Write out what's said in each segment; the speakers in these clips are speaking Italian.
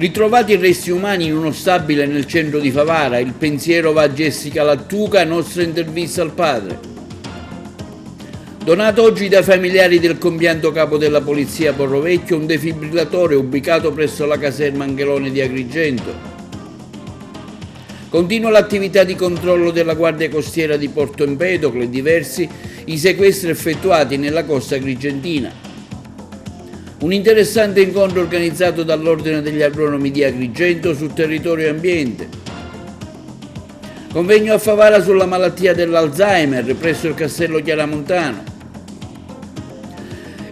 Ritrovati i resti umani in uno stabile nel centro di Favara, il pensiero va a Jessica Lattuca, nostra intervista al padre. Donato oggi dai familiari del compianto capo della polizia Porrovecchio un defibrillatore ubicato presso la caserma Angelone di Agrigento. Continua l'attività di controllo della Guardia Costiera di Porto Empedocle e diversi i sequestri effettuati nella costa agrigentina. Un interessante incontro organizzato dall'Ordine degli Agronomi di Agrigento sul territorio e ambiente. Convegno a Favara sulla malattia dell'Alzheimer presso il Castello Chiaramontano.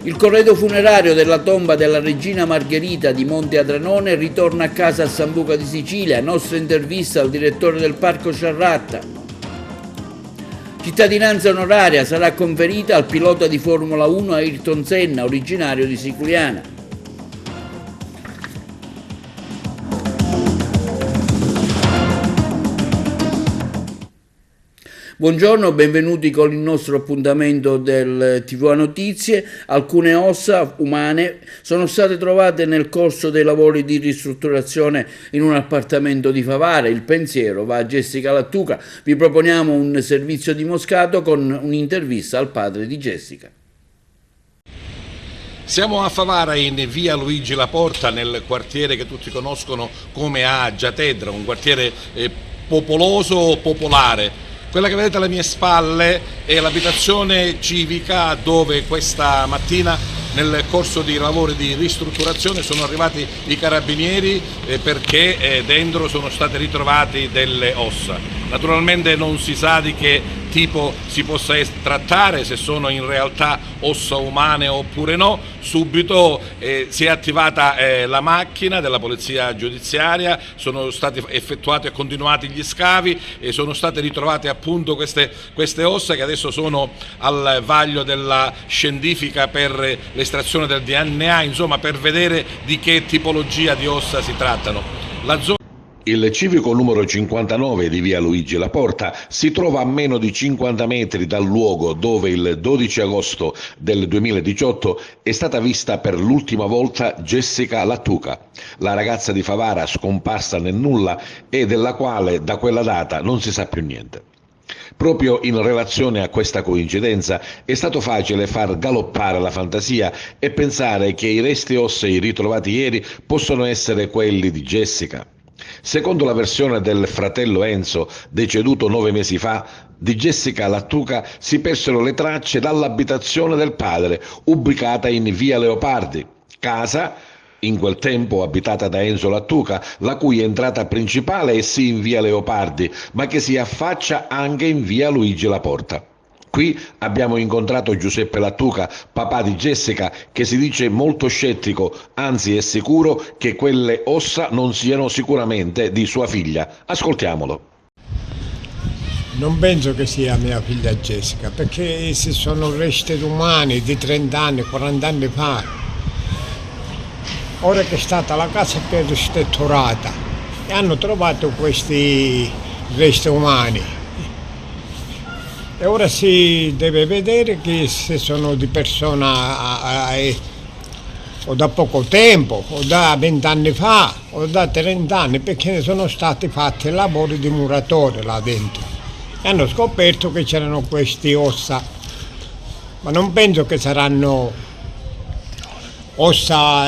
Il corredo funerario della tomba della regina Margherita di Monte Adranone ritorna a casa a Sambuca di Sicilia, nostra intervista al direttore del Parco Sciarratta. Cittadinanza onoraria sarà conferita al pilota di Formula 1 Ayrton Senna, originario di Siculiana. Buongiorno, benvenuti con il nostro appuntamento del TV Notizie. Alcune ossa umane sono state trovate nel corso dei lavori di ristrutturazione in un appartamento di Favara. Il pensiero va a Jessica Lattuca. Vi proponiamo un servizio di Moscato con un'intervista al padre di Jessica. Siamo a Favara in via Luigi Laporta, nel quartiere che tutti conoscono come Agia Tedra, un quartiere popoloso, popolare. Quella che vedete alle mie spalle è l'abitazione civica dove questa mattina nel corso di lavori di ristrutturazione sono arrivati i carabinieri perché dentro sono state ritrovate delle ossa. Naturalmente non si sa di che tipo si possa trattare, se sono in realtà ossa umane oppure no. Subito si è attivata la macchina della polizia giudiziaria, sono stati effettuati e continuati gli scavi e sono state ritrovate appunto queste ossa che adesso sono al vaglio della scientifica per l'estrazione del DNA, insomma per vedere di che tipologia di ossa si trattano. Il civico numero 59 di via Luigi Laporta si trova a meno di 50 metri dal luogo dove il 12 agosto del 2018 è stata vista per l'ultima volta Jessica Lattuca, la ragazza di Favara scomparsa nel nulla e della quale da quella data non si sa più niente. Proprio in relazione a questa coincidenza è stato facile far galoppare la fantasia e pensare che i resti ossei ritrovati ieri possono essere quelli di Jessica. Secondo la versione del fratello Enzo, deceduto 9 mesi fa, di Jessica Lattuca si persero le tracce dall'abitazione del padre, ubicata in via Leopardi, casa in quel tempo abitata da Enzo Lattuca, la cui entrata principale è sì in via Leopardi, ma che si affaccia anche in via Luigi Laporta. Qui abbiamo incontrato Giuseppe Lattuca, papà di Jessica, che si dice molto scettico, anzi è sicuro che quelle ossa non siano sicuramente di sua figlia. Ascoltiamolo. Non penso che sia mia figlia Jessica, perché se sono resti umani di 30 anni, 40 anni fa. Ora che è stata la casa più ristrutturata e hanno trovato questi resti umani. E ora si deve vedere che se sono di persona o da poco tempo, o da 20 anni fa, o da 30 anni, perché sono stati fatti lavori di muratore là dentro. E hanno scoperto che c'erano queste ossa, ma non penso che saranno ossa,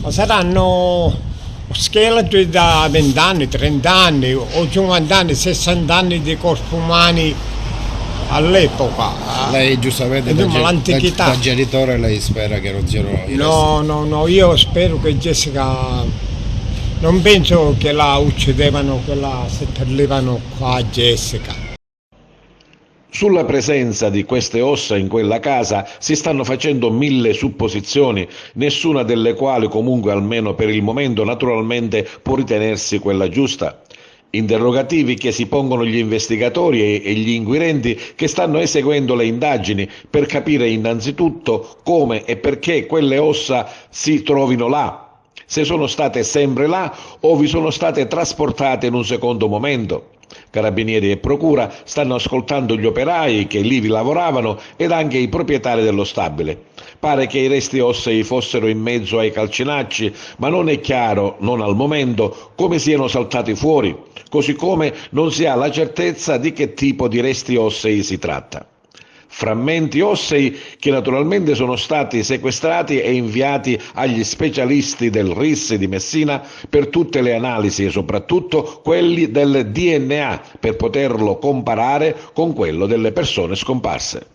ma saranno scheletri da 20 anni, 30 anni o 50 anni, 60 anni di corpi umani all'epoca. Lei giustamente da genitore lei spera che non siano i No, io spero che Jessica, non penso che la uccidevano, che la seppellivano qua a Jessica. Sulla presenza di queste ossa in quella casa si stanno facendo 1000 supposizioni, nessuna delle quali comunque almeno per il momento naturalmente può ritenersi quella giusta. Interrogativi che si pongono gli investigatori e gli inquirenti che stanno eseguendo le indagini per capire innanzitutto come e perché quelle ossa si trovino là, se sono state sempre là o vi sono state trasportate in un secondo momento. Carabinieri e Procura stanno ascoltando gli operai che lì vi lavoravano ed anche i proprietari dello stabile. Pare che i resti ossei fossero in mezzo ai calcinacci, ma non è chiaro, non al momento, come siano saltati fuori, così come non si ha la certezza di che tipo di resti ossei si tratta. Frammenti ossei che naturalmente sono stati sequestrati e inviati agli specialisti del RIS di Messina per tutte le analisi e soprattutto quelli del DNA per poterlo comparare con quello delle persone scomparse.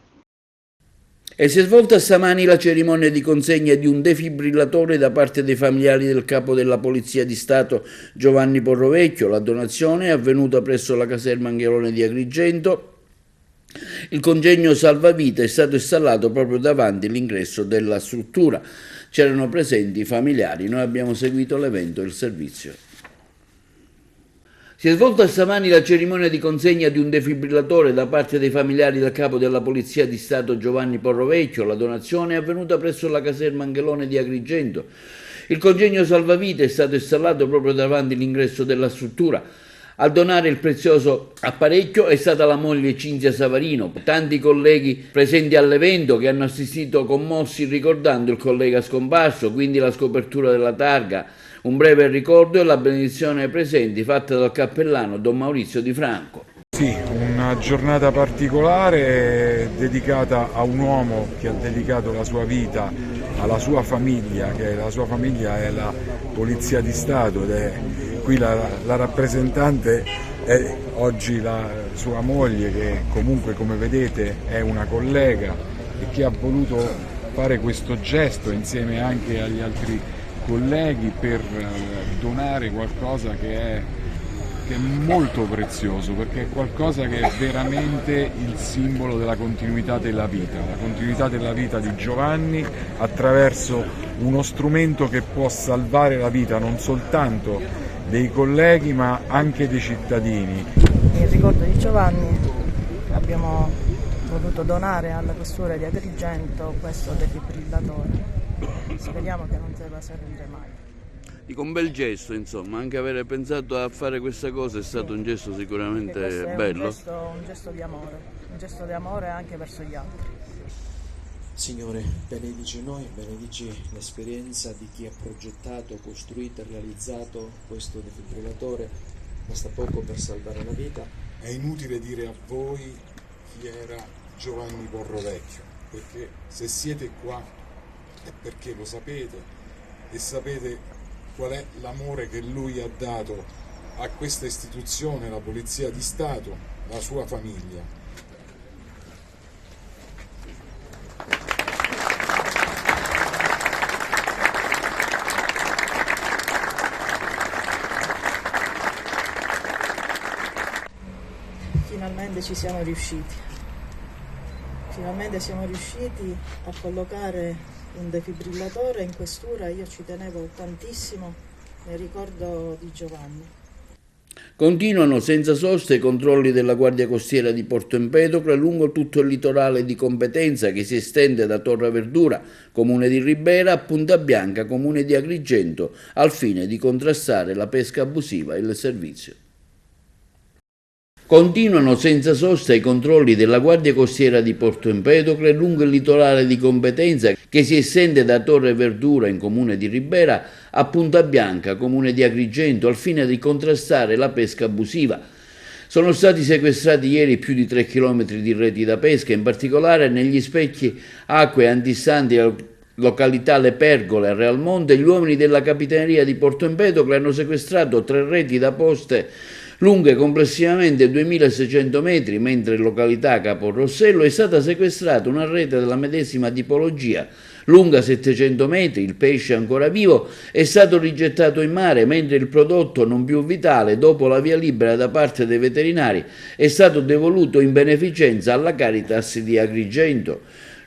E si è svolta stamani la cerimonia di consegna di un defibrillatore da parte dei familiari del capo della Polizia di Stato Giovanni Porrovecchio. La donazione è avvenuta presso la caserma Anghelone di Agrigento. Il congegno salvavita è stato installato proprio davanti all'ingresso della struttura. C'erano presenti i familiari. Noi abbiamo seguito l'evento e il servizio. Si è svolta stamani la cerimonia di consegna di un defibrillatore da parte dei familiari del capo della Polizia di Stato Giovanni Porrovecchio. La donazione è avvenuta presso la caserma Anghelone di Agrigento. Il congegno salvavita è stato installato proprio davanti all'ingresso della struttura. A donare il prezioso apparecchio è stata la moglie Cinzia Savarino. Tanti colleghi presenti all'evento che hanno assistito commossi ricordando il collega scomparso, quindi la scopertura della targa, un breve ricordo e la benedizione ai presenti fatta dal cappellano Don Maurizio Di Franco. Sì, una giornata particolare dedicata a un uomo che ha dedicato la sua vita alla sua famiglia, che la sua famiglia è la Polizia di Stato ed è qui la rappresentante è oggi la sua moglie, che comunque, come vedete, è una collega e che ha voluto fare questo gesto insieme anche agli altri colleghi per donare qualcosa che è molto prezioso, perché è qualcosa che è veramente il simbolo della continuità della vita di Giovanni attraverso uno strumento che può salvare la vita non soltanto dei colleghi ma anche dei cittadini. In ricordo di Giovanni abbiamo voluto donare alla questura di Agrigento questo defibrillatore. Speriamo che non debba servire mai. Dico, un bel gesto, insomma, anche avere pensato a fare questa cosa è stato un gesto sicuramente bello. Un gesto di amore anche verso gli altri. Signore, benedici noi, benedici l'esperienza di chi ha progettato, costruito e realizzato questo defibrillatore. Basta poco per salvare la vita. È inutile dire a voi chi era Giovanni Porrovecchio, perché se siete qua è perché lo sapete e sapete qual è l'amore che lui ha dato a questa istituzione, la Polizia di Stato, la sua famiglia. Finalmente ci siamo riusciti. Finalmente siamo riusciti a collocare un defibrillatore in questura. Io ci tenevo tantissimo nel ricordo di Giovanni. Continuano senza sosta i controlli della Guardia Costiera di Porto Empedocle lungo tutto il litorale di competenza che si estende da Torre Verdura, comune di Ribera, a Punta Bianca, comune di Agrigento, al fine di contrastare la pesca abusiva e il servizio. Continuano senza sosta i controlli della Guardia Costiera di Porto Empedocle lungo il litorale di competenza che si estende da Torre Verdura, in comune di Ribera, a Punta Bianca, comune di Agrigento, al fine di contrastare la pesca abusiva. Sono stati sequestrati ieri più di 3 chilometri di reti da pesca, in particolare negli specchi acque antistanti località Le Pergole a Realmonte. Gli uomini della Capitaneria di Porto Empedocle hanno sequestrato 3 reti da poste lunghe complessivamente 2600 metri, mentre in località Capo Rossello è stata sequestrata una rete della medesima tipologia, lunga 700 metri, il pesce ancora vivo è stato rigettato in mare, mentre il prodotto non più vitale, dopo la via libera da parte dei veterinari, è stato devoluto in beneficenza alla Caritas di Agrigento.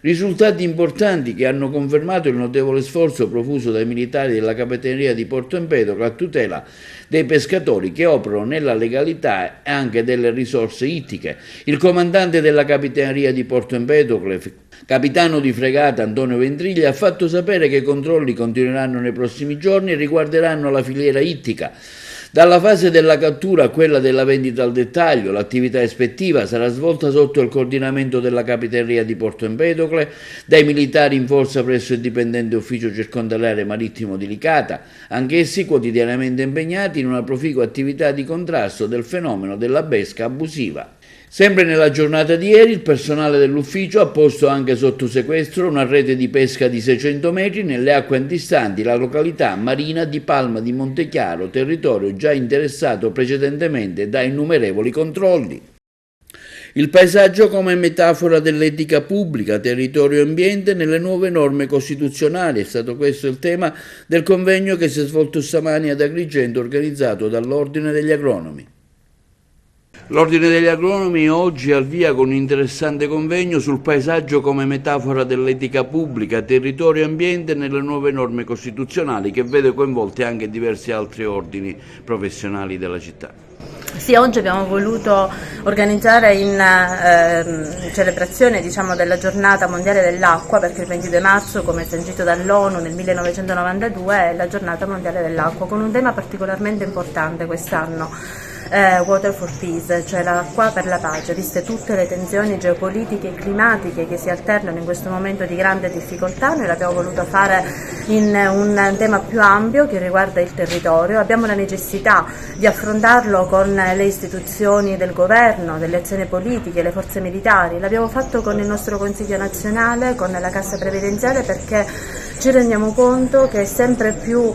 Risultati importanti che hanno confermato il notevole sforzo profuso dai militari della Capitaneria di Porto Empedocle a tutela dei pescatori che operano nella legalità e anche delle risorse ittiche. Il comandante della Capitaneria di Porto Empedocle, capitano di fregata Antonio Ventriglia, ha fatto sapere che i controlli continueranno nei prossimi giorni e riguarderanno la filiera ittica. Dalla fase della cattura a quella della vendita al dettaglio, l'attività ispettiva sarà svolta sotto il coordinamento della Capitaneria di Porto Empedocle, dai militari in forza presso il dipendente ufficio circondariale marittimo di Licata, anch'essi quotidianamente impegnati in una proficua attività di contrasto del fenomeno della pesca abusiva. Sempre nella giornata di ieri il personale dell'ufficio ha posto anche sotto sequestro una rete di pesca di 600 metri nelle acque antistanti la località marina di Palma di Montechiaro, territorio già interessato precedentemente da innumerevoli controlli. Il paesaggio come metafora dell'etica pubblica, territorio e ambiente nelle nuove norme costituzionali. È stato questo il tema del convegno che si è svolto stamani ad Agrigento, organizzato dall'Ordine degli Agronomi. L'Ordine degli Agronomi oggi al via con un interessante convegno sul paesaggio come metafora dell'etica pubblica, territorio e ambiente nelle nuove norme costituzionali, che vede coinvolti anche diversi altri ordini professionali della città. Sì, oggi abbiamo voluto organizzare in celebrazione della giornata mondiale dell'acqua, perché il 22 marzo, come sancito dall'ONU nel 1992, è la giornata mondiale dell'acqua, con un tema particolarmente importante quest'anno. Water for Peace, cioè l'acqua per la pace, viste tutte le tensioni geopolitiche e climatiche che si alternano in questo momento di grande difficoltà. Noi l'abbiamo voluto fare in un tema più ampio che riguarda il territorio. Abbiamo la necessità di affrontarlo con le istituzioni del governo, delle azioni politiche, le forze militari. L'abbiamo fatto con il nostro Consiglio nazionale, con la Cassa Previdenziale, perché ci rendiamo conto che è sempre più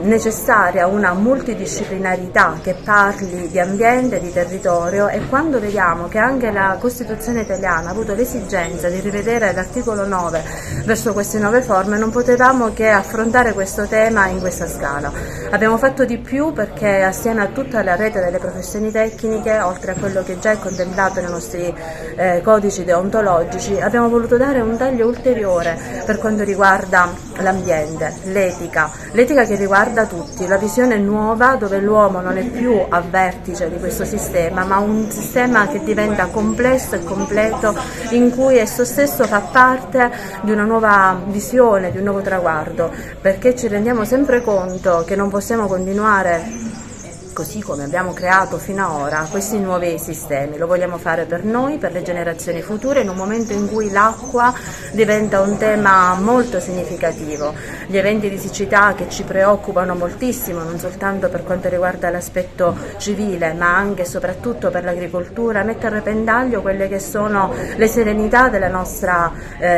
necessaria una multidisciplinarità che parli di ambiente, di territorio, e quando vediamo che anche la Costituzione italiana ha avuto l'esigenza di rivedere l'articolo 9 verso queste nuove forme, non potevamo che affrontare questo tema in questa scala. Abbiamo fatto di più perché assieme a tutta la rete delle professioni tecniche, oltre a quello che già è contemplato nei nostri codici deontologici, abbiamo voluto dare un taglio ulteriore per quanto riguarda l'ambiente, l'etica che riguarda tutti, la visione nuova dove l'uomo non è più a vertice di questo sistema, ma un sistema che diventa complesso e completo, in cui esso stesso fa parte di una nuova visione, di un nuovo traguardo, perché ci rendiamo sempre conto che non possiamo continuare così come abbiamo creato fino ad ora questi nuovi sistemi. Lo vogliamo fare per noi, per le generazioni future, in un momento in cui l'acqua diventa un tema molto significativo. Gli eventi di siccità che ci preoccupano moltissimo, non soltanto per quanto riguarda l'aspetto civile, ma anche e soprattutto per l'agricoltura, mette a repentaglio quelle che sono le serenità della nostra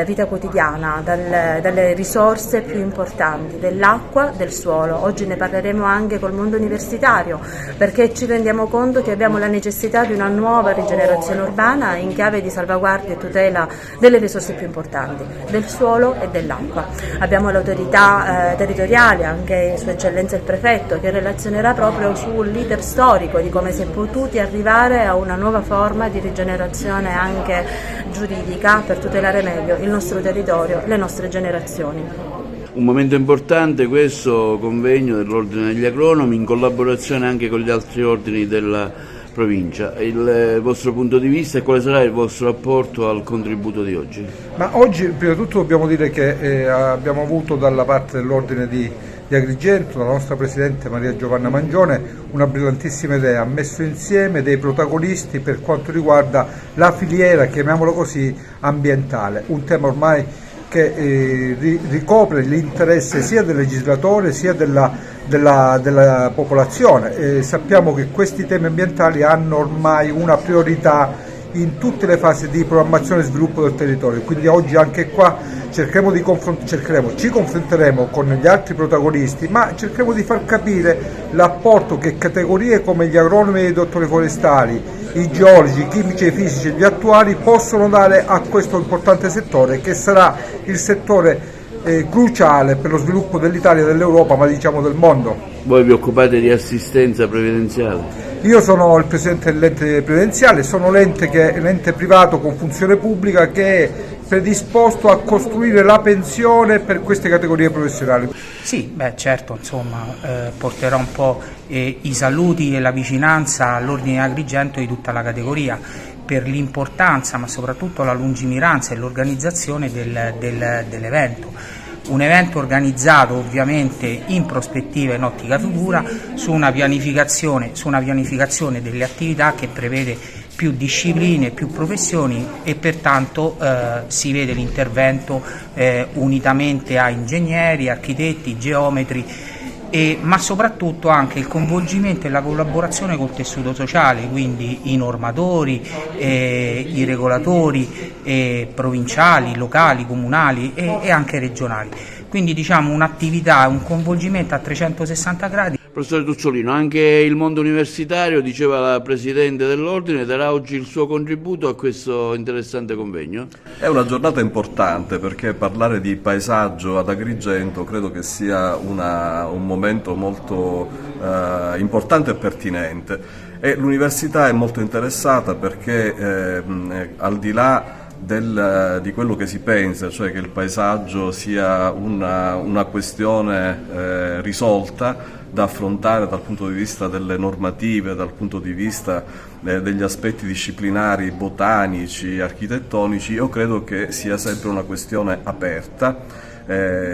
vita quotidiana, dalle risorse più importanti, dell'acqua, del suolo. Oggi ne parleremo anche col mondo universitario, perché ci rendiamo conto che abbiamo la necessità di una nuova rigenerazione urbana in chiave di salvaguardia e tutela delle risorse più importanti, del suolo e dell'acqua. Abbiamo l'autorità territoriale, anche Sua Eccellenza il Prefetto, che relazionerà proprio sull'iter storico di come si è potuti arrivare a una nuova forma di rigenerazione anche giuridica per tutelare meglio il nostro territorio, le nostre generazioni. Un momento importante questo convegno dell'Ordine degli Agronomi, in collaborazione anche con gli altri ordini della provincia. Il vostro punto di vista e quale sarà il vostro apporto al contributo di oggi? Ma oggi prima di tutto dobbiamo dire che abbiamo avuto dalla parte dell'Ordine di Agrigento, dalla nostra Presidente Maria Giovanna Mangione, una brillantissima idea. Ha messo insieme dei protagonisti per quanto riguarda la filiera, chiamiamola così, ambientale, un tema ormai che ricopre l'interesse sia del legislatore sia della popolazione. Sappiamo che questi temi ambientali hanno ormai una priorità in tutte le fasi di programmazione e sviluppo del territorio, quindi oggi anche qua ci confronteremo con gli altri protagonisti, ma cercheremo di far capire l'apporto che categorie come gli agronomi e i dottori forestali, i geologi, i chimici e i fisici e gli attuali possono dare a questo importante settore, che sarà il settore cruciale per lo sviluppo dell'Italia, dell'Europa, ma diciamo del mondo. Voi vi occupate di assistenza previdenziale? Io sono il presidente dell'ente previdenziale, sono l'ente privato con funzione pubblica che è predisposto a costruire la pensione per queste categorie professionali. Sì, certo, porterò un po' i saluti e la vicinanza all'Ordine Agrigento di tutta la categoria, per l'importanza ma soprattutto la lungimiranza e l'organizzazione dell'evento. un evento organizzato ovviamente in prospettiva, in ottica futura, su una pianificazione delle attività che prevede più discipline, più professioni e pertanto si vede l'intervento unitamente a ingegneri, architetti, geometri, ma soprattutto anche il coinvolgimento e la collaborazione col tessuto sociale, quindi i normatori, i regolatori provinciali, locali, comunali e anche regionali. Quindi diciamo un'attività, un coinvolgimento a 360 gradi. Professore Tuzzolino, anche il mondo universitario, diceva la Presidente dell'Ordine, darà oggi il suo contributo a questo interessante convegno? È una giornata importante perché parlare di paesaggio ad Agrigento credo che sia un momento molto importante e pertinente. E l'università è molto interessata perché al di là di quello che si pensa, cioè che il paesaggio sia una questione risolta da affrontare dal punto di vista delle normative, dal punto di vista degli aspetti disciplinari, botanici, architettonici, io credo che sia sempre una questione aperta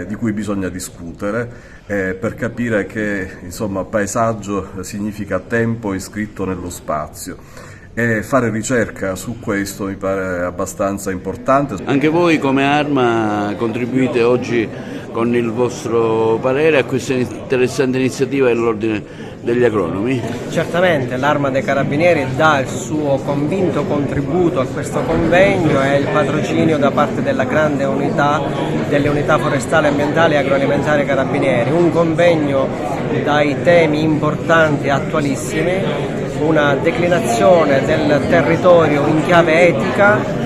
di cui bisogna discutere per capire che insomma paesaggio significa tempo iscritto nello spazio. E fare ricerca su questo mi pare abbastanza importante. Anche voi come Arma contribuite oggi con il vostro parere a questa interessante iniziativa dell'Ordine degli Agronomi? Certamente l'Arma dei Carabinieri dà il suo convinto contributo a questo convegno e il patrocinio da parte della grande unità delle unità forestali, ambientali e agroalimentari Carabinieri, un convegno dai temi importanti e attualissimi, una declinazione del territorio in chiave etica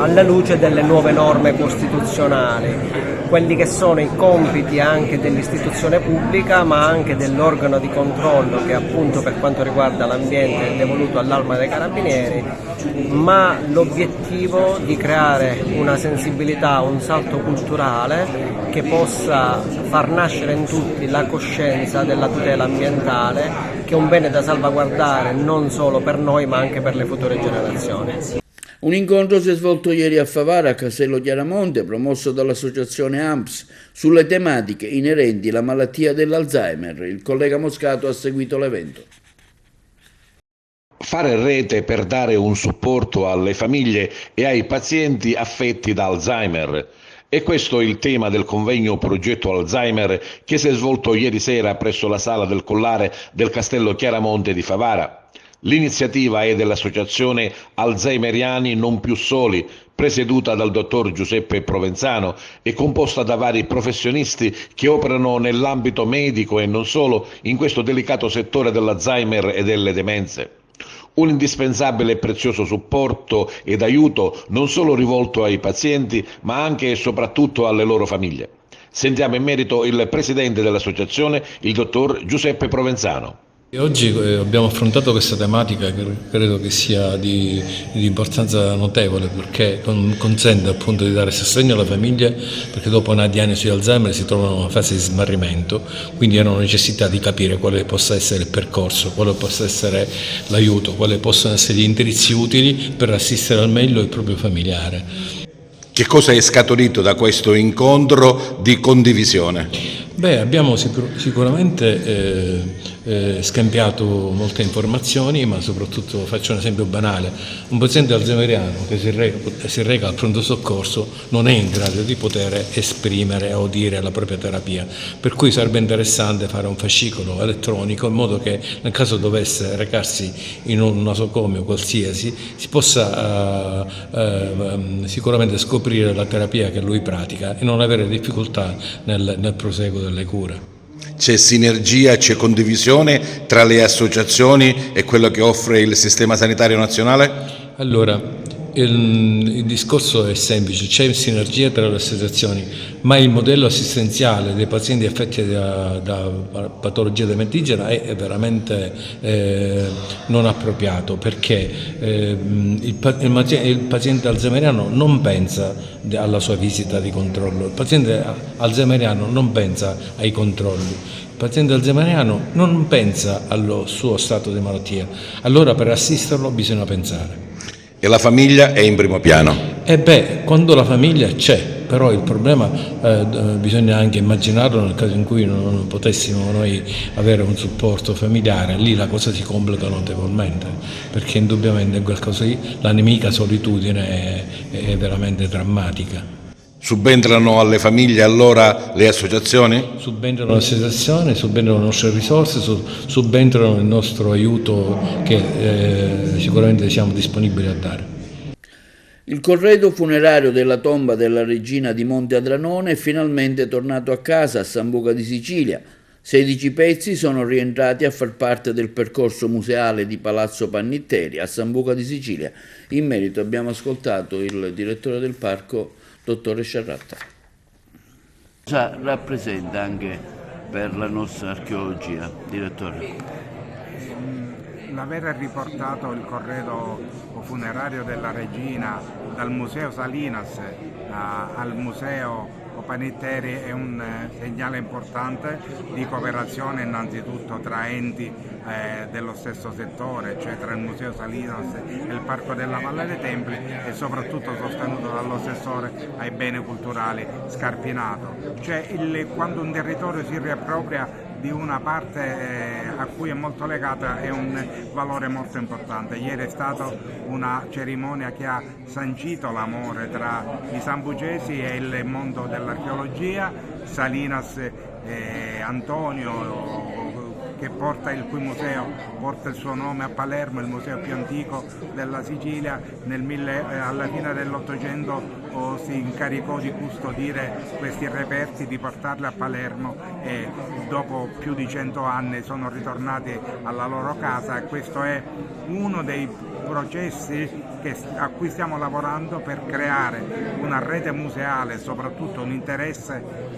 alla luce delle nuove norme costituzionali, quelli che sono i compiti anche dell'istituzione pubblica ma anche dell'organo di controllo che appunto per quanto riguarda l'ambiente è devoluto all'Arma dei Carabinieri, ma l'obiettivo di creare una sensibilità, un salto culturale che possa far nascere in tutti la coscienza della tutela ambientale, che è un bene da salvaguardare non solo per noi ma anche per le future generazioni. Un incontro si è svolto ieri a Favara, a Castello Chiaramonte, promosso dall'associazione AMPS, sulle tematiche inerenti alla malattia dell'Alzheimer. Il collega Moscato ha seguito l'evento. Fare rete per dare un supporto alle famiglie e ai pazienti affetti da Alzheimer. E questo è il tema del convegno Progetto Alzheimer che si è svolto ieri sera presso la Sala del Collare del Castello Chiaramonte di Favara. L'iniziativa è dell'associazione Alzheimeriani Non Più Soli, presieduta dal dottor Giuseppe Provenzano e composta da vari professionisti che operano nell'ambito medico e non solo in questo delicato settore dell'Alzheimer e delle demenze. Un indispensabile e prezioso supporto ed aiuto non solo rivolto ai pazienti ma anche e soprattutto alle loro famiglie. Sentiamo in merito il presidente dell'associazione, il dottor Giuseppe Provenzano. Oggi abbiamo affrontato questa tematica che credo che sia di importanza notevole perché consente appunto di dare sostegno alla famiglia, perché dopo una diagnosi di Alzheimer si trovano in una fase di smarrimento, quindi hanno necessità di capire quale possa essere il percorso, quale possa essere l'aiuto, quali possono essere gli indirizzi utili per assistere al meglio il proprio familiare. Che cosa è scaturito da questo incontro di condivisione? Beh, abbiamo sicuramente scambiato molte informazioni, ma soprattutto faccio un esempio banale: un paziente alzheimeriano che si reca al pronto soccorso non è in grado di poter esprimere o dire la propria terapia, per cui sarebbe interessante fare un fascicolo elettronico in modo che nel caso dovesse recarsi in un nosocomio qualsiasi si possa sicuramente scoprire la terapia che lui pratica e non avere difficoltà nel proseguo delle cure. C'è sinergia, c'è condivisione tra le associazioni e quello che offre il sistema sanitario nazionale? Allora, il discorso è semplice, c'è sinergia tra le associazioni, ma il modello assistenziale dei pazienti affetti da patologia dementigena è veramente non appropriato, perché il paziente alzheimeriano non pensa alla sua visita di controllo, il paziente alzheimeriano non pensa ai controlli, il paziente alzheimeriano non pensa allo suo stato di malattia, allora per assisterlo bisogna pensare. E la famiglia è in primo piano? Quando la famiglia c'è, però il problema bisogna anche immaginarlo nel caso in cui non potessimo noi avere un supporto familiare, lì la cosa si complica notevolmente, perché indubbiamente in quel caso lì la nemica solitudine è veramente drammatica. Subentrano alle famiglie allora le associazioni? Subentrano le associazioni, subentrano le nostre risorse, subentrano il nostro aiuto che sicuramente siamo disponibili a dare. Il corredo funerario della tomba della regina di Monte Adranone è finalmente tornato a casa a Sambuca di Sicilia. 16 pezzi sono rientrati a far parte del percorso museale di Palazzo Pannitteri a Sambuca di Sicilia. In merito abbiamo ascoltato il direttore del parco, dottore Sciarratta. Cosa rappresenta anche per la nostra archeologia, direttore? L'aver riportato il corredo funerario della regina dal Museo Salinas al Museo Pannitteri è un segnale importante di cooperazione innanzitutto tra enti dello stesso settore, cioè tra il Museo Salinas e il Parco della Valle dei Templi, e soprattutto sostenuto dall'assessore ai beni culturali Scarpinato. Cioè quando un territorio si riappropria di una parte a cui è molto legata è un valore molto importante. Ieri è stata una cerimonia che ha sancito l'amore tra i sambucesi e il mondo dell'archeologia. Salinas Antonio, il cui museo porta il suo nome a Palermo, il museo più antico della Sicilia, alla fine dell'Ottocento si incaricò di custodire questi reperti, di portarli a Palermo, e dopo più di 100 anni sono ritornati alla loro casa. Questo è uno dei processi a cui stiamo lavorando per creare una rete museale, soprattutto un interesse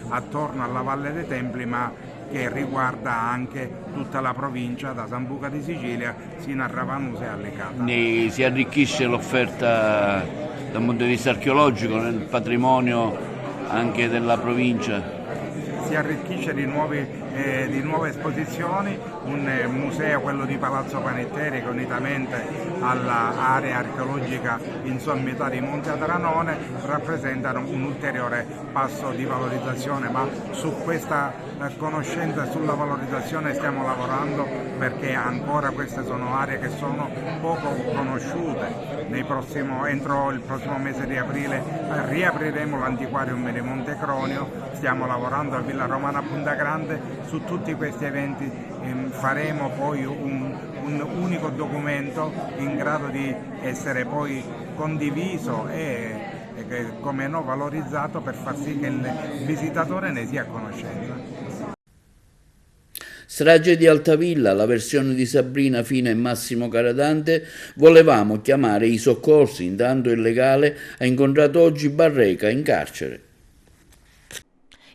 attorno alla Valle dei Templi, ma che riguarda anche tutta la provincia, da Sambuca di Sicilia sino a Ravanuse e a Licata. Si arricchisce l'offerta dal punto di vista archeologico nel patrimonio anche della provincia? Si arricchisce di nuove esposizioni, un museo, quello di Palazzo Pannitteri, che unitamente all'area archeologica in sommità di Monte Adranone rappresentano un ulteriore passo di valorizzazione, ma su questa conoscenza e sulla valorizzazione stiamo lavorando, perché ancora queste sono aree che sono poco conosciute. Entro il prossimo mese di aprile riapriremo l'antiquarium di Monte Cronio, stiamo lavorando a Villa Romana a Punta Grande. Su tutti questi eventi faremo poi un unico documento in grado di essere poi condiviso e come no valorizzato, per far sì che il visitatore ne sia a conoscenza. Strage di Altavilla, la versione di Sabrina Fina e Massimo Caradante. Volevamo chiamare i soccorsi, intanto il legale ha incontrato oggi Barreca in carcere.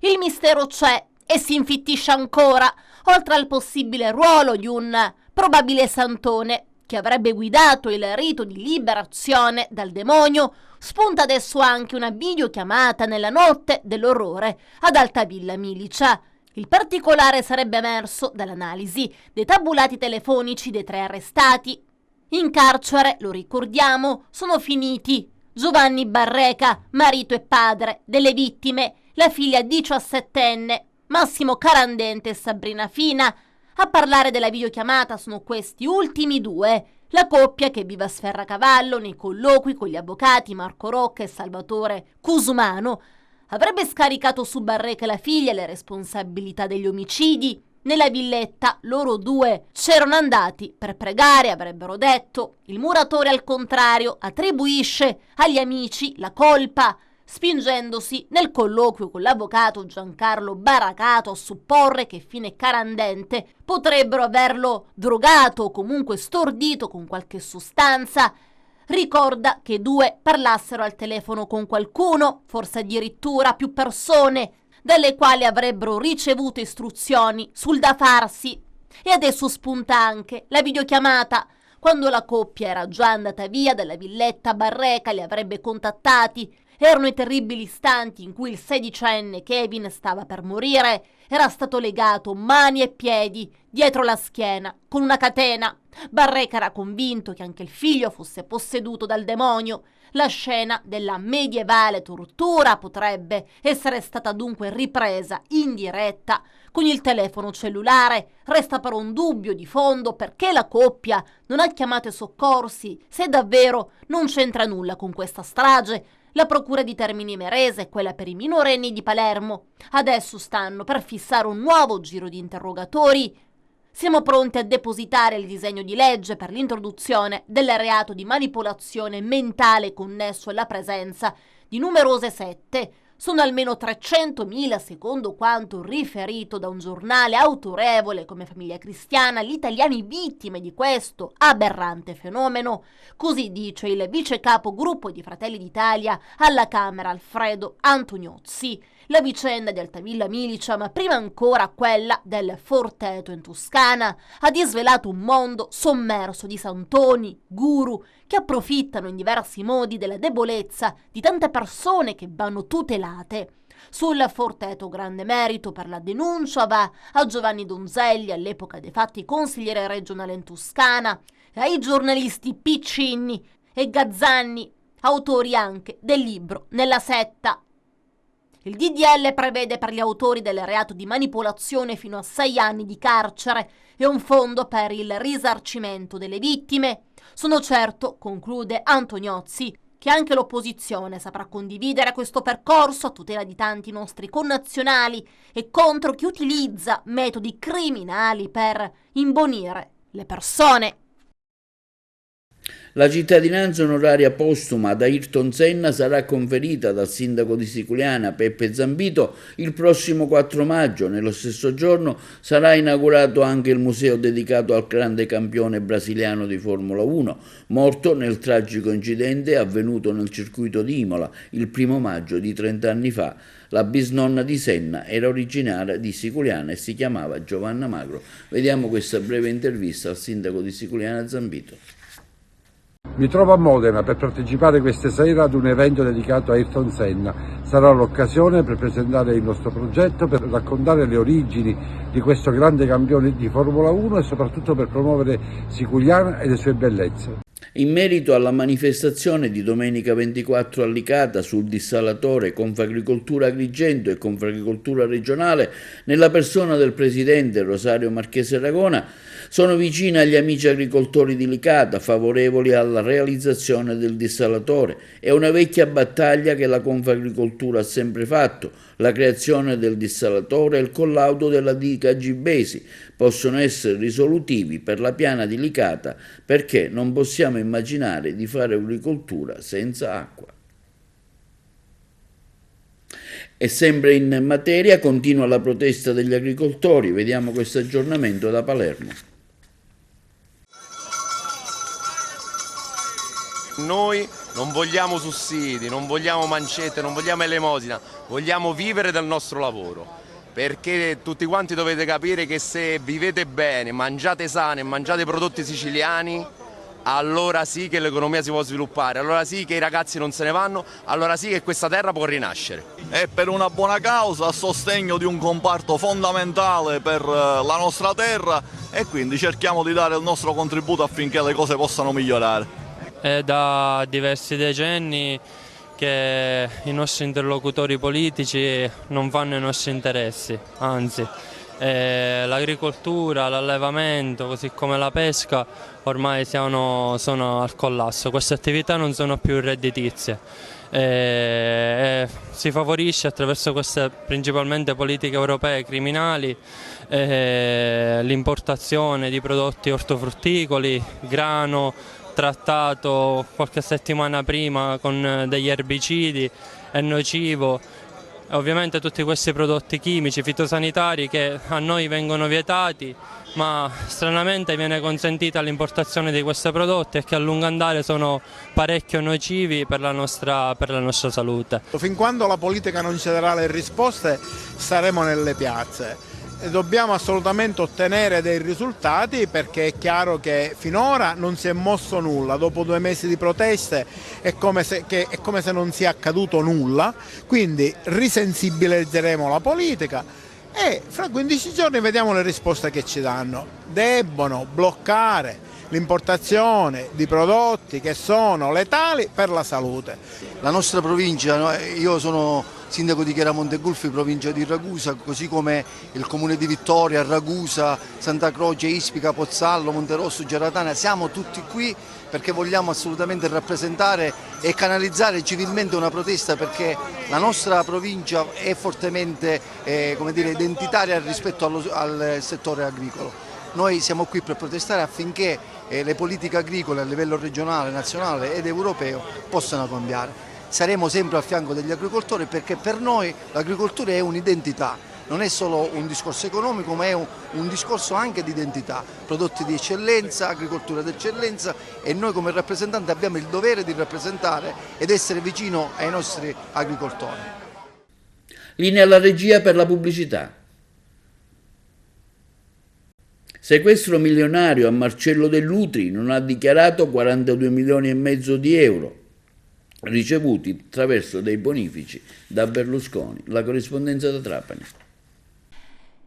Il mistero c'è e si infittisce ancora, oltre al possibile ruolo di un probabile santone che avrebbe guidato il rito di liberazione dal demonio. Spunta adesso anche una videochiamata nella notte dell'orrore ad Altavilla Milicia. Il particolare sarebbe emerso dall'analisi dei tabulati telefonici dei 3 arrestati. In carcere, lo ricordiamo, sono finiti Giovanni Barreca, marito e padre delle vittime, la figlia 17enne, Massimo Carandente e Sabrina Fina. A parlare della videochiamata sono questi ultimi 2, la coppia che vive a Sferracavallo nei colloqui con gli avvocati Marco Rocca e Salvatore Cusumano. Avrebbe scaricato su Barreca e la figlia le responsabilità degli omicidi. Nella villetta loro 2 c'erano andati per pregare, avrebbero detto. Il muratore, al contrario, attribuisce agli amici la colpa, spingendosi nel colloquio con l'avvocato Giancarlo Baracato a supporre che Fina e Carandente potrebbero averlo drogato o comunque stordito con qualche sostanza. Ricorda che 2 parlassero al telefono con qualcuno, forse addirittura più persone, dalle quali avrebbero ricevuto istruzioni sul da farsi. E adesso spunta anche la videochiamata. Quando la coppia era già andata via dalla villetta, Barreca li avrebbe contattati Erano i terribili istanti in cui il 16enne Kevin stava per morire. Era stato legato mani e piedi dietro la schiena con una catena. Barreca era convinto che anche il figlio fosse posseduto dal demonio. La scena della medievale tortura potrebbe essere stata dunque ripresa in diretta con il telefono cellulare. Resta però un dubbio di fondo: perché la coppia non ha chiamato i soccorsi se davvero non c'entra nulla con questa strage. La procura di Termini Imerese e quella per i minorenni di Palermo adesso stanno per fissare un nuovo giro di interrogatori. Siamo pronti a depositare il disegno di legge per l'introduzione del reato di manipolazione mentale connesso alla presenza di numerose sette. Sono almeno 300.000 secondo quanto riferito da un giornale autorevole come Famiglia Cristiana, gli italiani vittime di questo aberrante fenomeno. Così dice il vice capo gruppo di Fratelli d'Italia alla Camera Alfredo Antoniozzi. La vicenda di Altavilla Milicia, ma prima ancora quella del Forteto in Toscana, ha disvelato un mondo sommerso di santoni, guru, che approfittano in diversi modi della debolezza di tante persone che vanno tutelate. Sul Forteto grande merito per la denuncia va a Giovanni Donzelli, all'epoca dei fatti consigliere regionale in Toscana, e ai giornalisti Piccinni e Gazzanni, autori anche del libro Nella setta. Il DDL prevede per gli autori del reato di manipolazione fino a 6 anni di carcere e un fondo per il risarcimento delle vittime. Sono certo, conclude Antoniozzi, che anche l'opposizione saprà condividere questo percorso a tutela di tanti nostri connazionali e contro chi utilizza metodi criminali per imbonire le persone. La cittadinanza onoraria postuma ad Ayrton Senna sarà conferita dal sindaco di Siculiana Peppe Zambito il prossimo 4 maggio. Nello stesso giorno sarà inaugurato anche il museo dedicato al grande campione brasiliano di Formula 1, morto nel tragico incidente avvenuto nel circuito di Imola il 1 maggio di 30 anni fa. La bisnonna di Senna era originaria di Siculiana e si chiamava Giovanna Magro. Vediamo questa breve intervista al sindaco di Siculiana Zambito. Mi trovo a Modena per partecipare questa sera ad un evento dedicato a Ayrton Senna. Sarà l'occasione per presentare il nostro progetto, per raccontare le origini di questo grande campione di Formula 1 e soprattutto per promuovere Siculiana e le sue bellezze. In merito alla manifestazione di domenica 24 a Licata sul dissalatore Confagricoltura Agrigento e Confagricoltura Regionale, nella persona del presidente Rosario Marchese Ragona, sono vicina agli amici agricoltori di Licata, favorevoli alla realizzazione del dissalatore. È una vecchia battaglia che la Confagricoltura ha sempre fatto. La creazione del dissalatore e il collaudo della diga Gibesi possono essere risolutivi per la piana di Licata, perché non possiamo immaginare di fare agricoltura senza acqua. E sempre in materia continua la protesta degli agricoltori. Vediamo questo aggiornamento da Palermo. Noi non vogliamo sussidi, non vogliamo mancette, non vogliamo elemosina, vogliamo vivere del nostro lavoro, perché tutti quanti dovete capire che se vivete bene, mangiate sano e mangiate prodotti siciliani, allora sì che l'economia si può sviluppare, allora sì che i ragazzi non se ne vanno, allora sì che questa terra può rinascere. È per una buona causa, a sostegno di un comparto fondamentale per la nostra terra, e quindi cerchiamo di dare il nostro contributo affinché le cose possano migliorare. È da diversi decenni che i nostri interlocutori politici non fanno i nostri interessi, anzi l'agricoltura, l'allevamento, così come la pesca ormai sono al collasso. Queste attività non sono più redditizie. Si favorisce attraverso queste principalmente politiche europee criminali l'importazione di prodotti ortofrutticoli, grano trattato qualche settimana prima con degli erbicidi, è nocivo. Ovviamente tutti questi prodotti chimici, fitosanitari, che a noi vengono vietati, ma stranamente viene consentita l'importazione di questi prodotti e che a lungo andare sono parecchio nocivi per la nostra salute. Fin quando la politica non ci darà le risposte staremo nelle piazze. dobbiamo assolutamente ottenere dei risultati, perché è chiaro che finora non si è mosso nulla, dopo 2 mesi di proteste è come se non sia accaduto nulla, quindi risensibilizzeremo la politica e fra 15 giorni vediamo le risposte che ci danno. Debbono bloccare l'importazione di prodotti che sono letali per la salute. La nostra provincia, io sono sindaco di Chiaramonte Gulfi, provincia di Ragusa, così come il comune di Vittoria, Ragusa, Santa Croce, Ispica, Pozzallo, Monterosso, Geratana, siamo tutti qui perché vogliamo assolutamente rappresentare e canalizzare civilmente una protesta, perché la nostra provincia è fortemente identitaria rispetto al settore agricolo. Noi siamo qui per protestare affinché le politiche agricole a livello regionale, nazionale ed europeo possano cambiare. Saremo sempre al fianco degli agricoltori, perché per noi l'agricoltura è un'identità, non è solo un discorso economico, ma è un discorso anche di identità, prodotti di eccellenza, agricoltura d'eccellenza, e noi come rappresentanti abbiamo il dovere di rappresentare ed essere vicino ai nostri agricoltori. Linea alla regia per la pubblicità. Sequestro milionario a Marcello Dell'Utri, non ha dichiarato 42 milioni e mezzo di euro ricevuti attraverso dei bonifici da Berlusconi. La corrispondenza da Trapani.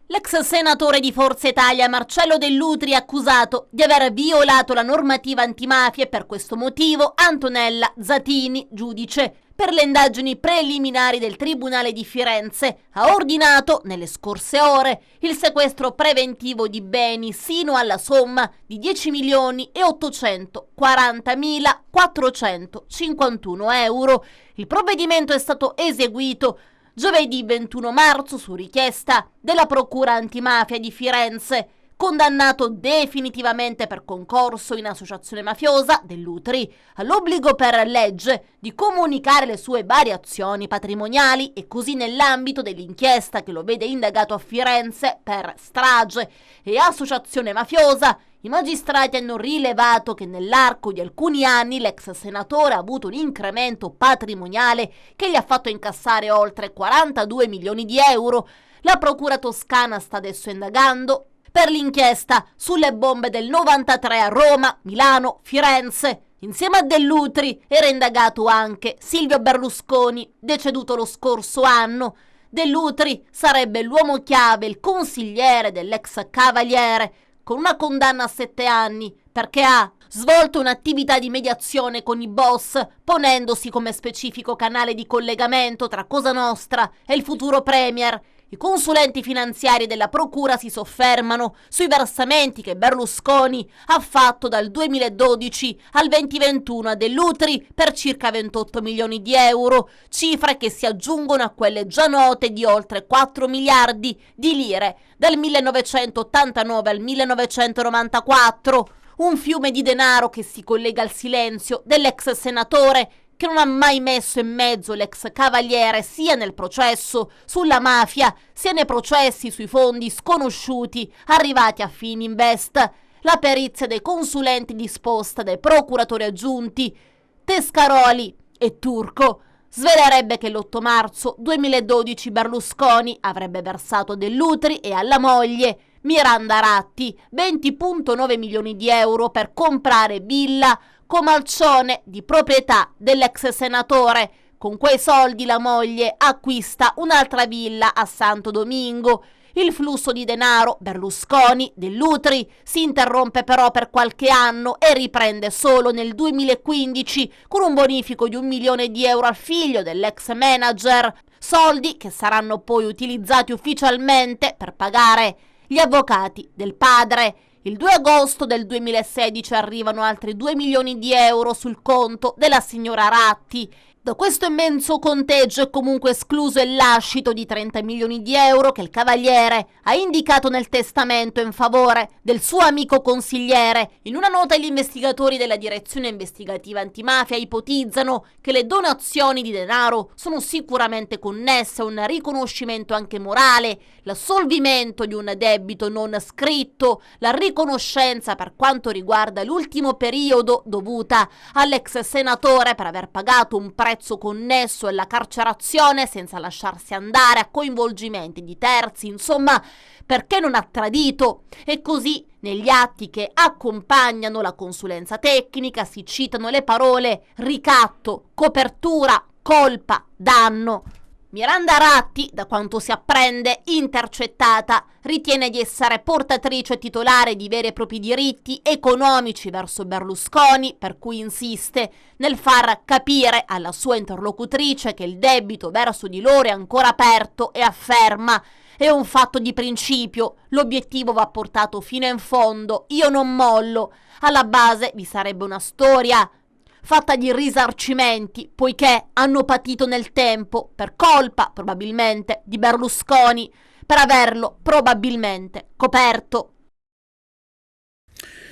L'ex senatore di Forza Italia Marcello Dell'Utri è accusato di aver violato la normativa antimafia e per questo motivo Antonella Zatini, giudice per le indagini preliminari del Tribunale di Firenze, ha ordinato nelle scorse ore il sequestro preventivo di beni sino alla somma di 10.840.451 euro. Il provvedimento è stato eseguito giovedì 21 marzo su richiesta della Procura Antimafia di Firenze. Condannato definitivamente per concorso in associazione mafiosa, Dell'Utri ha l'obbligo per legge di comunicare le sue variazioni patrimoniali e così nell'ambito dell'inchiesta che lo vede indagato a Firenze per strage e associazione mafiosa, i magistrati hanno rilevato che nell'arco di alcuni anni l'ex senatore ha avuto un incremento patrimoniale che gli ha fatto incassare oltre 42 milioni di euro. La procura toscana sta adesso indagando per l'inchiesta sulle bombe del 93 a Roma, Milano, Firenze. Insieme a Dell'Utri era indagato anche Silvio Berlusconi, deceduto lo scorso anno. Dell'Utri sarebbe l'uomo chiave, il consigliere dell'ex Cavaliere, con una condanna a 7 anni perché ha svolto un'attività di mediazione con i boss, ponendosi come specifico canale di collegamento tra Cosa Nostra e il futuro premier. I consulenti finanziari della procura si soffermano sui versamenti che Berlusconi ha fatto dal 2012 al 2021 a Dell'Utri per circa 28 milioni di euro, cifre che si aggiungono a quelle già note di oltre 4 miliardi di lire dal 1989 al 1994, un fiume di denaro che si collega al silenzio dell'ex senatore che non ha mai messo in mezzo l'ex Cavaliere sia nel processo sulla mafia sia nei processi sui fondi sconosciuti arrivati a Fininvest. La perizia dei consulenti disposta dai procuratori aggiunti Tescaroli e Turco svelerebbe che l'8 marzo 2012 Berlusconi avrebbe versato a Dell'Utri e alla moglie Miranda Ratti 20,9 milioni di euro per comprare villa Comalcione di proprietà dell'ex senatore. Con quei soldi la moglie acquista un'altra villa a Santo Domingo. Il flusso di denaro Berlusconi, Dell'Utri, si interrompe però per qualche anno e riprende solo nel 2015 con un bonifico di 1 milione di euro al figlio dell'ex manager, soldi che saranno poi utilizzati ufficialmente per pagare gli avvocati del padre. Il 2 agosto del 2016 arrivano altri 2 milioni di euro sul conto della signora Ratti. Da questo immenso conteggio è comunque escluso il lascito di 30 milioni di euro che il Cavaliere ha indicato nel testamento in favore del suo amico consigliere. In una nota gli investigatori della Direzione Investigativa Antimafia ipotizzano che le donazioni di denaro sono sicuramente connesse a un riconoscimento anche morale, l'assolvimento di un debito non scritto, la riconoscenza per quanto riguarda l'ultimo periodo dovuta all'ex senatore per aver pagato un prezzo prezzo connesso alla carcerazione senza lasciarsi andare a coinvolgimenti di terzi, insomma, perché non ha tradito. E così negli atti che accompagnano la consulenza tecnica si citano le parole ricatto, copertura, colpa, danno. Miranda Ratti, da quanto si apprende, intercettata, ritiene di essere portatrice titolare di veri e propri diritti economici verso Berlusconi, per cui insiste nel far capire alla sua interlocutrice che il debito verso di loro è ancora aperto e afferma: è un fatto di principio, l'obiettivo va portato fino in fondo, io non mollo, alla base vi sarebbe una storia fatta di risarcimenti, poiché hanno patito nel tempo, per colpa probabilmente di Berlusconi, per averlo probabilmente coperto.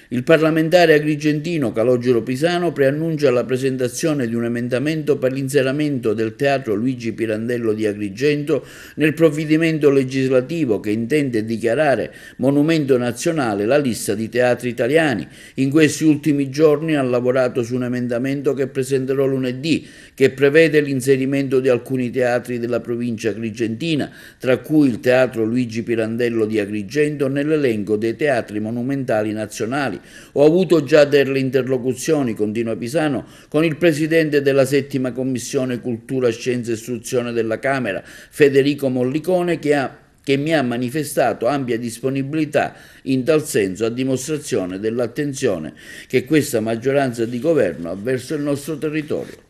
Il parlamentare agrigentino Calogero Pisano preannuncia la presentazione di un emendamento per l'inserimento del Teatro Luigi Pirandello di Agrigento nel provvedimento legislativo che intende dichiarare monumento nazionale la lista di teatri italiani. In questi ultimi giorni ha lavorato su un emendamento che presenterò lunedì, che prevede l'inserimento di alcuni teatri della provincia agrigentina, tra cui il Teatro Luigi Pirandello di Agrigento, nell'elenco dei teatri monumentali nazionali. Ho avuto già delle interlocuzioni, continua Pisano, con il presidente della 7ª Commissione Cultura, Scienza e Istruzione della Camera, Federico Mollicone, che mi ha manifestato ampia disponibilità in tal senso, a dimostrazione dell'attenzione che questa maggioranza di governo ha verso il nostro territorio.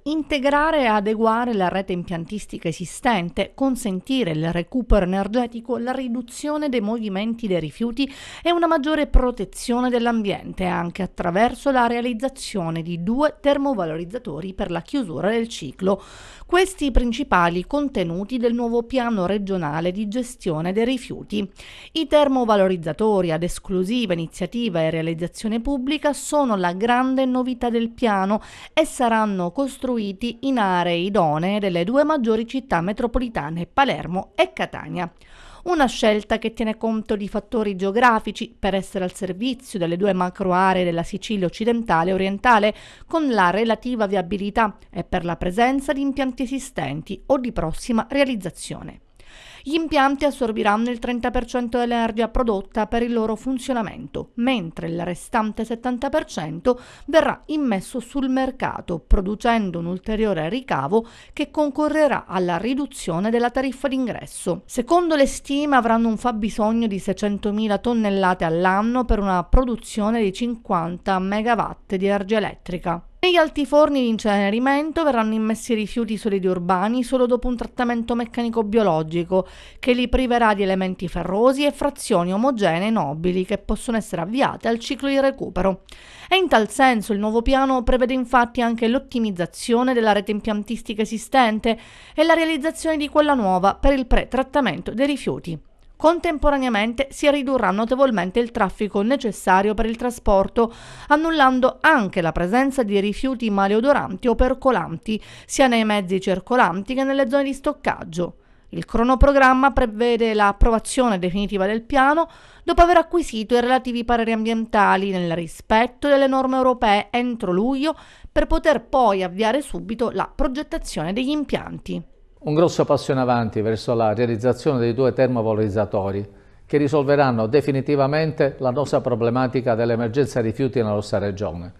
Integrare e adeguare la rete impiantistica esistente, consentire il recupero energetico, la riduzione dei movimenti dei rifiuti e una maggiore protezione dell'ambiente, anche attraverso la realizzazione di 2 termovalorizzatori per la chiusura del ciclo. Questi i principali contenuti del nuovo piano regionale di gestione dei rifiuti. I termovalorizzatori ad esclusiva iniziativa e realizzazione pubblica sono la grande novità del piano e saranno costruiti in aree idonee delle 2 maggiori città metropolitane, Palermo e Catania. Una scelta che tiene conto di fattori geografici per essere al servizio delle 2 macro aree della Sicilia occidentale e orientale con la relativa viabilità e per la presenza di impianti esistenti o di prossima realizzazione. Gli impianti assorbiranno il 30% dell'energia prodotta per il loro funzionamento, mentre il restante 70% verrà immesso sul mercato, producendo un ulteriore ricavo che concorrerà alla riduzione della tariffa d'ingresso. Secondo le stime avranno un fabbisogno di 600.000 tonnellate all'anno per una produzione di 50 megawatt di energia elettrica. Negli altiforni di incenerimento verranno immessi rifiuti solidi urbani solo dopo un trattamento meccanico biologico che li priverà di elementi ferrosi e frazioni omogenee nobili che possono essere avviate al ciclo di recupero. E in tal senso il nuovo piano prevede infatti anche l'ottimizzazione della rete impiantistica esistente e la realizzazione di quella nuova per il pre-trattamento dei rifiuti. Contemporaneamente si ridurrà notevolmente il traffico necessario per il trasporto, annullando anche la presenza di rifiuti maleodoranti o percolanti, sia nei mezzi circolanti che nelle zone di stoccaggio. Il cronoprogramma prevede l'approvazione definitiva del piano dopo aver acquisito i relativi pareri ambientali nel rispetto delle norme europee entro luglio, per poter poi avviare subito la progettazione degli impianti. Un grosso passo in avanti verso la realizzazione dei 2 termovalorizzatori che risolveranno definitivamente la nostra problematica dell'emergenza rifiuti nella nostra regione.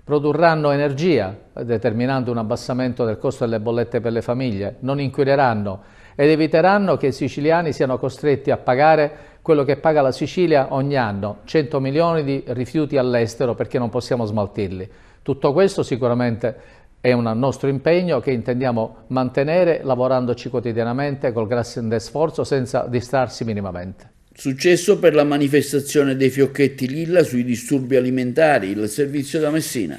Produrranno energia, determinando un abbassamento del costo delle bollette per le famiglie, non inquineranno ed eviteranno che i siciliani siano costretti a pagare quello che paga la Sicilia ogni anno, 100 milioni di rifiuti all'estero perché non possiamo smaltirli. Tutto questo sicuramente è un nostro impegno che intendiamo mantenere lavorandoci quotidianamente col grande sforzo senza distrarsi minimamente. Successo per la manifestazione dei fiocchetti lilla sui disturbi alimentari, il servizio da Messina.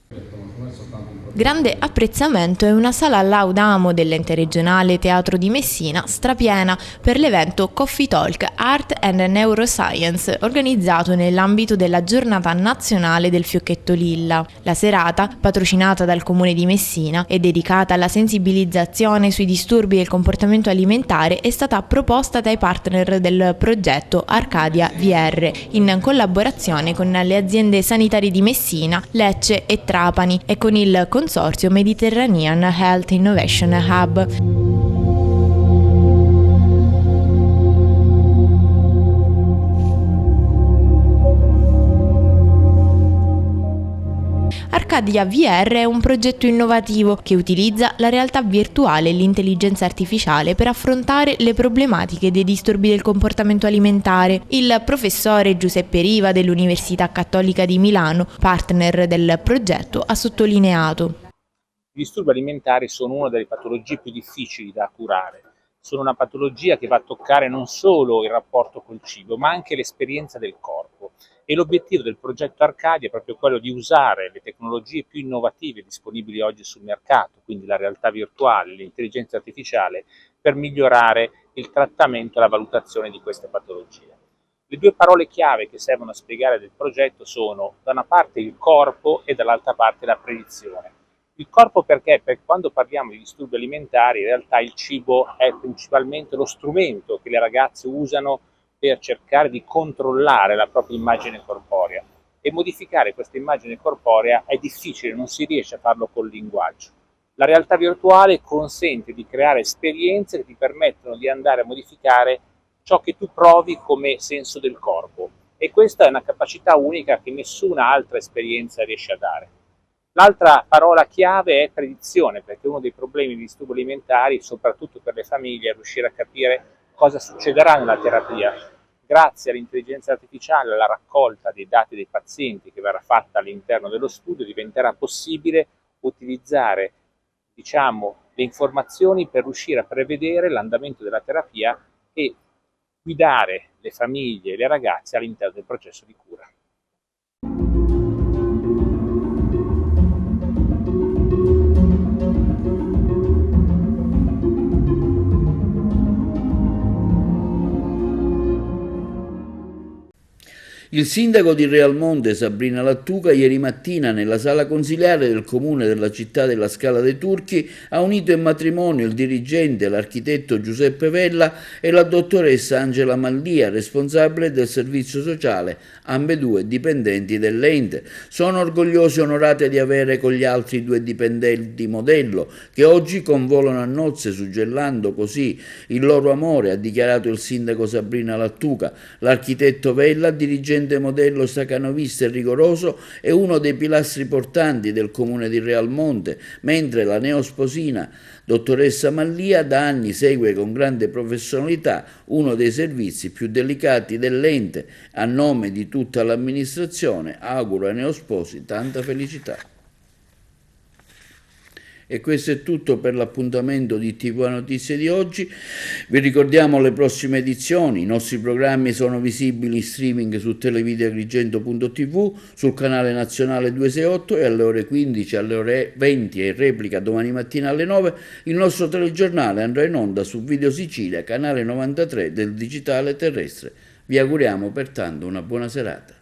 Non è soltanto un Grande apprezzamento e una sala Laudamo dell'ente regionale Teatro di Messina strapiena per l'evento Coffee Talk Art and Neuroscience organizzato nell'ambito della Giornata Nazionale del Fiocchetto Lilla. La serata, patrocinata dal Comune di Messina e dedicata alla sensibilizzazione sui disturbi del comportamento alimentare, è stata proposta dai partner del progetto Arcadia VR in collaborazione con le aziende sanitarie di Messina, Lecce e Trapani e con il Consorzio Mediterranean Health Innovation Hub. Arcadia VR è un progetto innovativo che utilizza la realtà virtuale e l'intelligenza artificiale per affrontare le problematiche dei disturbi del comportamento alimentare. Il professore Giuseppe Riva dell'Università Cattolica di Milano, partner del progetto, ha sottolineato: i disturbi alimentari sono una delle patologie più difficili da curare. Sono una patologia che va a toccare non solo il rapporto col cibo, ma anche l'esperienza del corpo. E l'obiettivo del progetto Arcadia è proprio quello di usare le tecnologie più innovative disponibili oggi sul mercato, quindi la realtà virtuale, l'intelligenza artificiale, per migliorare il trattamento e la valutazione di queste patologie. Le due parole chiave che servono a spiegare del progetto sono da una parte il corpo e dall'altra parte la predizione. Il corpo perché quando parliamo di disturbi alimentari in realtà il cibo è principalmente lo strumento che le ragazze usano per cercare di controllare la propria immagine corporea, e modificare questa immagine corporea è difficile, non si riesce a farlo col linguaggio. La realtà virtuale consente di creare esperienze che ti permettono di andare a modificare ciò che tu provi come senso del corpo, e questa è una capacità unica che nessuna altra esperienza riesce a dare. L'altra parola chiave è predizione, perché uno dei problemi di disturbi alimentari, soprattutto per le famiglie, è riuscire a capire cosa succederà nella terapia. Grazie all'intelligenza artificiale, alla raccolta dei dati dei pazienti che verrà fatta all'interno dello studio, diventerà possibile utilizzare, le informazioni per riuscire a prevedere l'andamento della terapia e guidare le famiglie e le ragazze all'interno del processo di cura. Il sindaco di Realmonte, Sabrina Lattuca, ieri mattina nella sala consiliare del comune della città della Scala dei Turchi ha unito in matrimonio il dirigente, l'architetto Giuseppe Vella e la dottoressa Angela Mallia, responsabile del servizio sociale, ambedue dipendenti dell'ente. Sono orgogliosi e onorati di avere con gli altri due dipendenti modello che oggi convolano a nozze, suggellando così il loro amore, ha dichiarato il sindaco Sabrina Lattuca. L'architetto Vella, dirigente modello stacanovista e rigoroso, è uno dei pilastri portanti del comune di Realmonte, mentre la neosposina dottoressa Mallia da anni segue con grande professionalità uno dei servizi più delicati dell'ente. A nome di tutta l'amministrazione auguro ai neosposi tanta felicità. E questo è tutto per l'appuntamento di TV Notizie di oggi. Vi ricordiamo le prossime edizioni. I nostri programmi sono visibili in streaming su televideoagrigento.tv, sul canale nazionale 268 e alle ore 15, alle ore 20 e in replica domani mattina alle 9. Il nostro telegiornale andrà in onda su Video Sicilia, canale 93 del digitale terrestre. Vi auguriamo pertanto una buona serata.